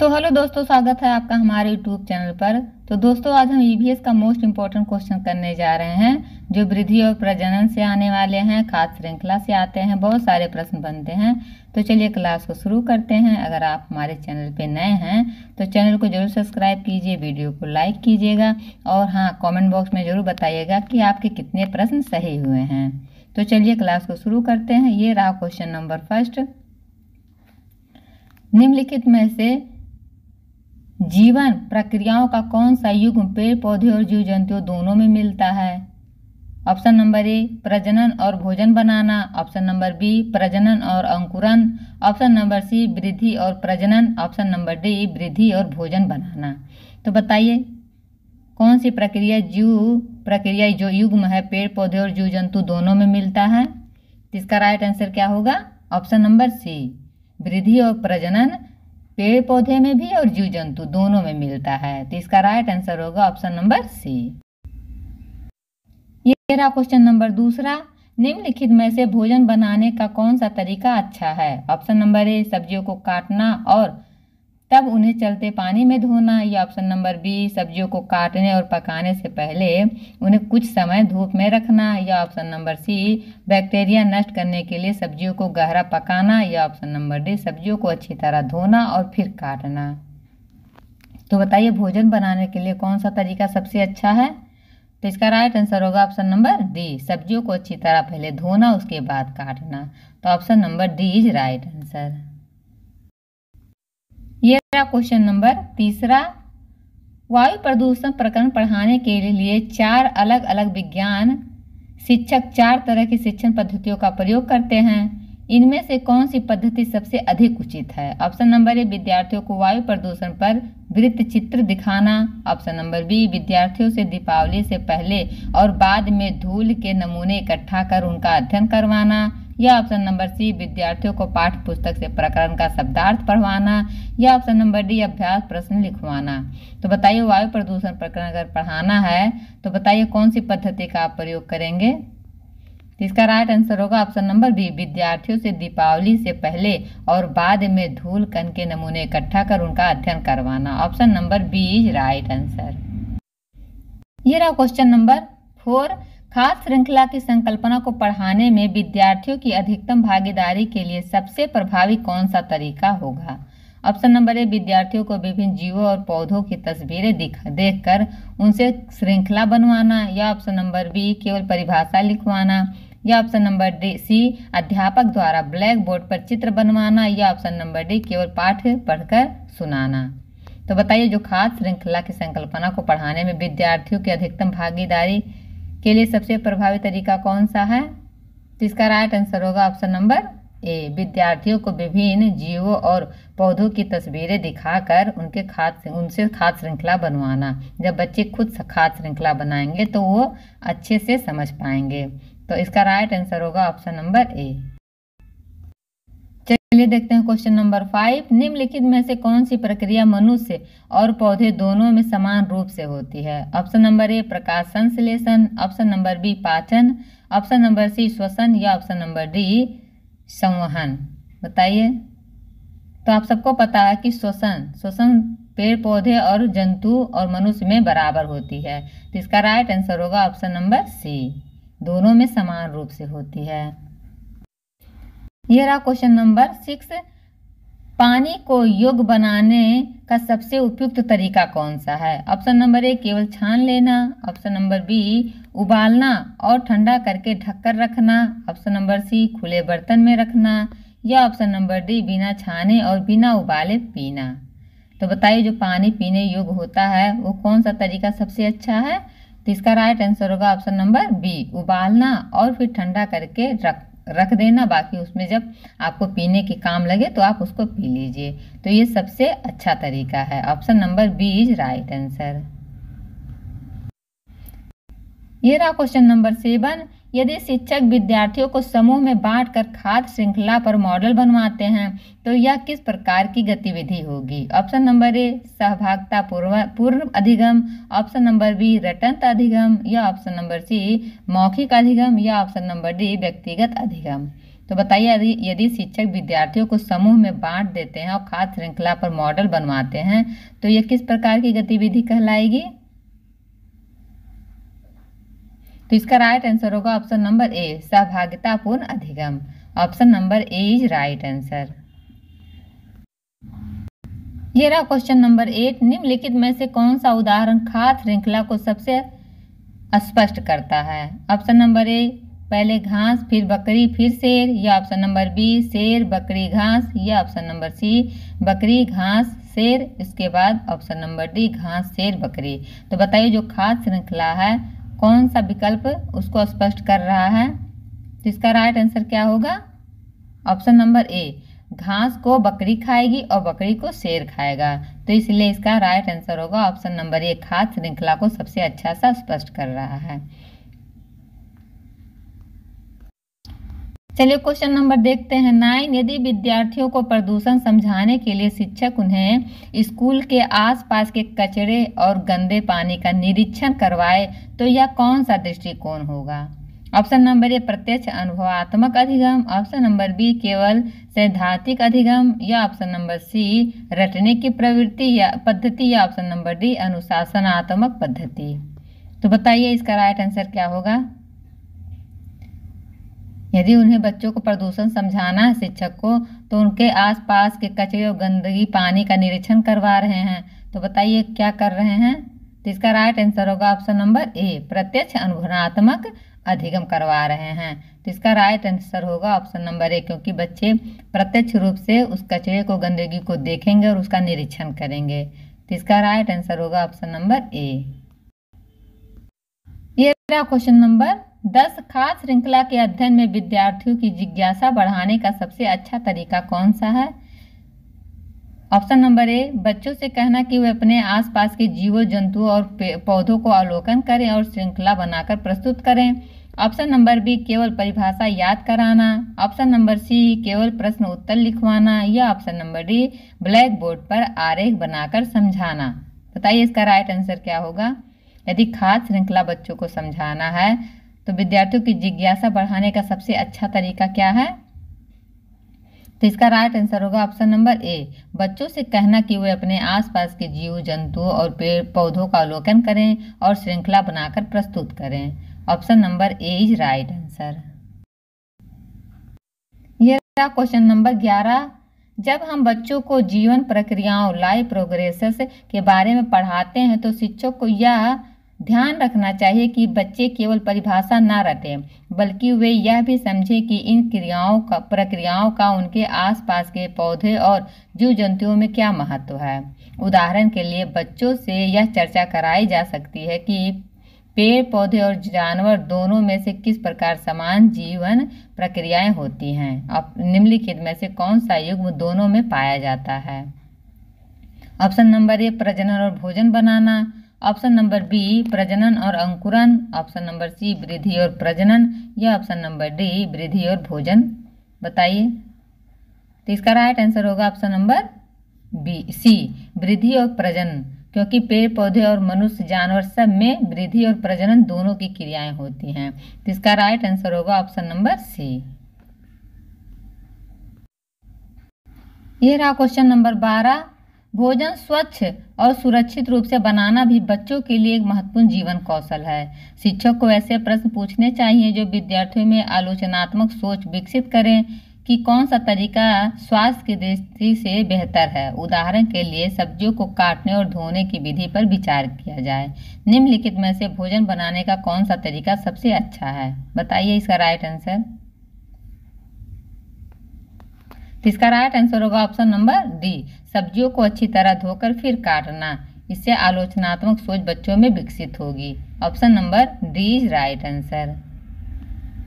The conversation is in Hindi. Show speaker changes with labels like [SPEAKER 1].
[SPEAKER 1] तो हेलो दोस्तों, स्वागत है आपका हमारे यूट्यूब चैनल पर। तो दोस्तों, आज हम ईवीएस का मोस्ट इम्पोर्टेंट क्वेश्चन करने जा रहे हैं, जो वृद्धि और प्रजनन से आने वाले हैं, खाद्य श्रृंखला से आते हैं। बहुत सारे प्रश्न बनते हैं। तो चलिए क्लास को शुरू करते हैं। अगर आप हमारे चैनल पे नए हैं तो चैनल को जरूर सब्सक्राइब कीजिए, वीडियो को लाइक कीजिएगा और हाँ, कॉमेंट बॉक्स में जरूर बताइएगा कि आपके कितने प्रश्न सही हुए हैं। तो चलिए क्लास को शुरू करते हैं। ये रहा क्वेश्चन नंबर फर्स्ट। निम्नलिखित में से जीवन प्रक्रियाओं का कौन सा युग्म पेड़ पौधे और जीव जंतुओं दोनों में मिलता है? ऑप्शन नंबर ए प्रजनन और भोजन बनाना, ऑप्शन नंबर बी प्रजनन और अंकुरन, ऑप्शन नंबर सी वृद्धि और प्रजनन, ऑप्शन नंबर डी वृद्धि और भोजन बनाना। तो बताइए कौन सी प्रक्रिया जो युग्म है पेड़ पौधे और जीव जंतु दोनों में मिलता है? तो इसका राइट आंसर क्या होगा? ऑप्शन नंबर सी वृद्धि और प्रजनन पेड़ पौधे में भी और जीव जंतु दोनों में मिलता है। तो इसका राइट आंसर होगा ऑप्शन नंबर सी। ये रहा क्वेश्चन नंबर दूसरा। निम्नलिखित में से भोजन बनाने का कौन सा तरीका अच्छा है? ऑप्शन नंबर ए सब्जियों को काटना और तब उन्हें चलते पानी में धोना, या ऑप्शन नंबर बी सब्जियों को काटने और पकाने से पहले उन्हें कुछ समय धूप में रखना, या ऑप्शन नंबर सी बैक्टीरिया नष्ट करने के लिए सब्जियों को गहरा पकाना, या ऑप्शन नंबर डी सब्जियों को अच्छी तरह धोना और फिर काटना। तो बताइए भोजन बनाने के लिए कौन सा तरीका सबसे अच्छा है? तो इसका राइट आंसर होगा ऑप्शन नंबर डी सब्जियों को अच्छी तरह पहले धोना उसके बाद काटना। तो option number D is right answer. ये रहा क्वेश्चन नंबर तीसरा। वायु प्रदूषण प्रकरण पढ़ाने के लिए 4 अलग अलग विज्ञान शिक्षक 4 तरह की शिक्षण पद्धतियों का प्रयोग करते हैं। इनमें से कौन सी पद्धति सबसे अधिक उचित है? ऑप्शन नंबर ए विद्यार्थियों को वायु प्रदूषण पर वृत्त चित्र दिखाना, ऑप्शन नंबर बी विद्यार्थियों से दीपावली से पहले और बाद में धूल के नमूने इकट्ठा कर उनका अध्ययन करवाना, या ऑप्शन नंबर सी विद्यार्थियों को पाठ्य पुस्तक से प्रकरण का शब्दार्थ पढ़वाना, या ऑप्शन नंबर डी अभ्यास प्रश्न लिखवाना। तो बताइए वायु प्रदूषण प्रकरण अगर पढ़ाना है तो बताइए कौन सी पद्धति का आप प्रयोग करेंगे? तो इसका राइट आंसर होगा ऑप्शन नंबर बी विद्यार्थियों से दीपावली से पहले और बाद में धूल कण के नमूने इकट्ठा कर उनका अध्ययन करवाना। Option number B is right answer. ये रहा क्वेश्चन नंबर 4। खाद्य श्रृंखला की संकल्पना को पढ़ाने में विद्यार्थियों की अधिकतम भागीदारी के लिए सबसे प्रभावी कौन सा तरीका होगा? ऑप्शन नंबर ए विद्यार्थियों को विभिन्न जीवों और पौधों की तस्वीरें देखकर उनसे श्रृंखला बनवाना, या ऑप्शन नंबर बी केवल परिभाषा लिखवाना, या ऑप्शन नंबर डी सी अध्यापक द्वारा ब्लैक बोर्ड पर चित्र बनवाना, या ऑप्शन नंबर डी केवल पाठ पढ़कर सुनाना। तो बताइए जो खाद्य श्रृंखला की संकल्पना को पढ़ाने में विद्यार्थियों की अधिकतम भागीदारी के लिए सबसे प्रभावी तरीका कौन सा है? तो इसका राइट आंसर होगा ऑप्शन नंबर ए विद्यार्थियों को विभिन्न जीवों और पौधों की तस्वीरें दिखाकर उनसे खाद्य श्रृंखला बनवाना। जब बच्चे खुद खाद्य श्रृंखला बनाएंगे तो वो अच्छे से समझ पाएंगे। तो इसका राइट आंसर होगा ऑप्शन नंबर ए। चलिए देखते हैं क्वेश्चन नंबर 5। निम्नलिखित में से कौन सी प्रक्रिया मनुष्य और पौधे दोनों में समान रूप से होती है? ऑप्शन नंबर ए प्रकाश संश्लेषण, ऑप्शन नंबर बी पाचन, ऑप्शन नंबर सी श्वसन, या ऑप्शन नंबर डी संवहन। बताइए। तो आप सबको पता है कि श्वसन पेड़ पौधे और जंतु और मनुष्य में बराबर होती है। तो इसका राइट आंसर होगा ऑप्शन नंबर सी दोनों में समान रूप से होती है। यह रहा क्वेश्चन नंबर 6। पानी को योग्य बनाने का सबसे उपयुक्त तरीका कौन सा है? ऑप्शन नंबर ए केवल छान लेना, ऑप्शन नंबर बी उबालना और ठंडा करके ढककर रखना, ऑप्शन नंबर सी खुले बर्तन में रखना, या ऑप्शन नंबर डी बिना छाने और बिना उबाले पीना। तो बताइए जो पानी पीने योग्य होता है वो कौन सा तरीका सबसे अच्छा है? तो इसका राइट आंसर होगा ऑप्शन नंबर बी उबालना और फिर ठंडा करके रख देना। बाकी उसमें जब आपको पीने के काम लगे तो आप उसको पी लीजिए। तो ये सबसे अच्छा तरीका है। Option number B is right answer. ये रहा क्वेश्चन नंबर 7। यदि शिक्षक विद्यार्थियों को समूह में बांटकर खाद्य श्रृंखला पर मॉडल बनवाते हैं तो यह किस प्रकार की गतिविधि होगी? ऑप्शन नंबर ए सहभागिता पूर्ण अधिगम, ऑप्शन नंबर बी रटंत अधिगम, या ऑप्शन नंबर सी मौखिक अधिगम, या ऑप्शन नंबर डी व्यक्तिगत अधिगम। तो बताइए यदि शिक्षक विद्यार्थियों को समूह में बांट देते हैं और खाद्य श्रृंखला पर मॉडल बनवाते हैं तो यह किस प्रकार की गतिविधि कहलाएगी? तो इसका राइट आंसर होगा ऑप्शन नंबर ए, सहभागितापूर्ण अधिगम। Option number A is right answer. ये रहा क्वेश्चन नंबर 8। निम्नलिखित में से कौन सा उदाहरण खाद्य श्रृंखला को सबसे स्पष्ट करता है? ऑप्शन नंबर ए, पहले घास फिर बकरी फिर शेर, या ऑप्शन नंबर बी, शेर बकरी घास, या ऑप्शन नंबर सी, बकरी घास शेर, इसके बाद ऑप्शन नंबर डी, घास शेर बकरी। तो बताइए जो खाद्य श्रृंखला है कौन सा विकल्प उसको स्पष्ट कर रहा है? तो इसका राइट आंसर क्या होगा? ऑप्शन नंबर ए, घास को बकरी खाएगी और बकरी को शेर खाएगा। तो इसलिए इसका राइट आंसर होगा ऑप्शन नंबर ए, खाद्य श्रृंखला को सबसे अच्छा सा स्पष्ट कर रहा है। चलिए क्वेश्चन नंबर देखते हैं 9। यदि विद्यार्थियों को प्रदूषण समझाने के लिए शिक्षक उन्हें स्कूल के आसपास के कचरे और गंदे पानी का निरीक्षण करवाए तो यह कौन सा दृष्टिकोण होगा? ऑप्शन नंबर ए, प्रत्यक्ष अनुभवात्मक अधिगम, ऑप्शन नंबर बी, केवल सैद्धांतिक अधिगम, या ऑप्शन नंबर सी, रटने की प्रवृत्ति या पद्धति, या ऑप्शन नंबर डी, अनुशासनात्मक पद्धति। तो बताइए इसका राइट आंसर क्या होगा? यदि उन्हें बच्चों को प्रदूषण समझाना है शिक्षक को तो उनके आसपास के कचरे और गंदगी पानी का निरीक्षण करवा रहे हैं, तो बताइए क्या कर रहे हैं? तो इसका राइट आंसर होगा ऑप्शन नंबर ए, प्रत्यक्ष अनुभवात्मक अधिगम करवा रहे हैं। तो इसका राइट आंसर होगा ऑप्शन नंबर ए, क्योंकि बच्चे प्रत्यक्ष रूप से उस कचरे को गंदगी को देखेंगे और उसका निरीक्षण करेंगे। तो इसका राइट आंसर होगा ऑप्शन नंबर ए। ये रहा क्वेश्चन नंबर 10। खाद्य श्रृंखला के अध्ययन में विद्यार्थियों की जिज्ञासा बढ़ाने का सबसे अच्छा तरीका कौन सा है? ऑप्शन नंबर ए, बच्चों से कहना कि वे अपने आसपास के जीवों जंतुओं और पौधों को अवलोकन करें और श्रृंखला बनाकर प्रस्तुत करें। ऑप्शन नंबर बी, केवल परिभाषा याद कराना, ऑप्शन नंबर सी, केवल प्रश्न उत्तर लिखवाना, या option number D, black board पर आरेख बनाकर समझाना। बताइए इसका राइट आंसर क्या होगा? यदि खाद्य श्रृंखला बच्चों को समझाना है तो विद्यार्थियों की जिज्ञासा बढ़ाने का सबसे अच्छा तरीका क्या है? तो इसका राइट आंसर होगा ऑप्शन नंबर ए, बच्चों से कहना कि वे अपने आसपास के जीव जंतुओं और पेड़ पौधों का अवलोकन करें और श्रृंखला बनाकर प्रस्तुत करें। Option number A is right answer. यह रहा क्वेश्चन नंबर 11। जब हम बच्चों को जीवन प्रक्रियाओं लाइफ प्रोग्रेसेस के बारे में पढ़ाते हैं तो शिक्षक को यह ध्यान रखना चाहिए कि बच्चे केवल परिभाषा ना रटें बल्कि वे यह भी समझें कि इन प्रक्रियाओं का उनके आसपास के पौधे और जीव जंतुओं में क्या महत्व है। उदाहरण के लिए बच्चों से यह चर्चा कराई जा सकती है कि पेड़ पौधे और जानवर दोनों में से किस प्रकार समान जीवन प्रक्रियाएं होती हैं। अब निम्नलिखित में से कौन सा युग्म दोनों में पाया जाता है? ऑप्शन नंबर ए, प्रजनन और भोजन बनाना, ऑप्शन नंबर बी, प्रजनन और अंकुरन, ऑप्शन नंबर सी, वृद्धि और प्रजनन, या ऑप्शन नंबर डी, वृद्धि और भोजन। बताइए। तो इसका राइट आंसर होगा ऑप्शन नंबर बी, सी, वृद्धि और प्रजनन, क्योंकि पेड़ पौधे और मनुष्य जानवर सब में वृद्धि और प्रजनन दोनों की क्रियाएं होती हैं। तो इसका राइट आंसर होगा ऑप्शन नंबर सी। यह रहा क्वेश्चन नंबर 12। भोजन स्वच्छ और सुरक्षित रूप से बनाना भी बच्चों के लिए एक महत्वपूर्ण जीवन कौशल है। शिक्षक को ऐसे प्रश्न पूछने चाहिए जो विद्यार्थियों में आलोचनात्मक सोच विकसित करें कि कौन सा तरीका स्वास्थ्य की दृष्टि से बेहतर है। उदाहरण के लिए सब्जियों को काटने और धोने की विधि पर विचार किया जाए। निम्नलिखित में से भोजन बनाने का कौन सा तरीका सबसे अच्छा है? बताइए इसका राइट आंसर। तो इसका राइट आंसर होगा ऑप्शन नंबर डी, सब्जियों को अच्छी तरह धोकर फिर काटना। इससे आलोचनात्मक सोच बच्चों में विकसित होगी। Option number D is right answer.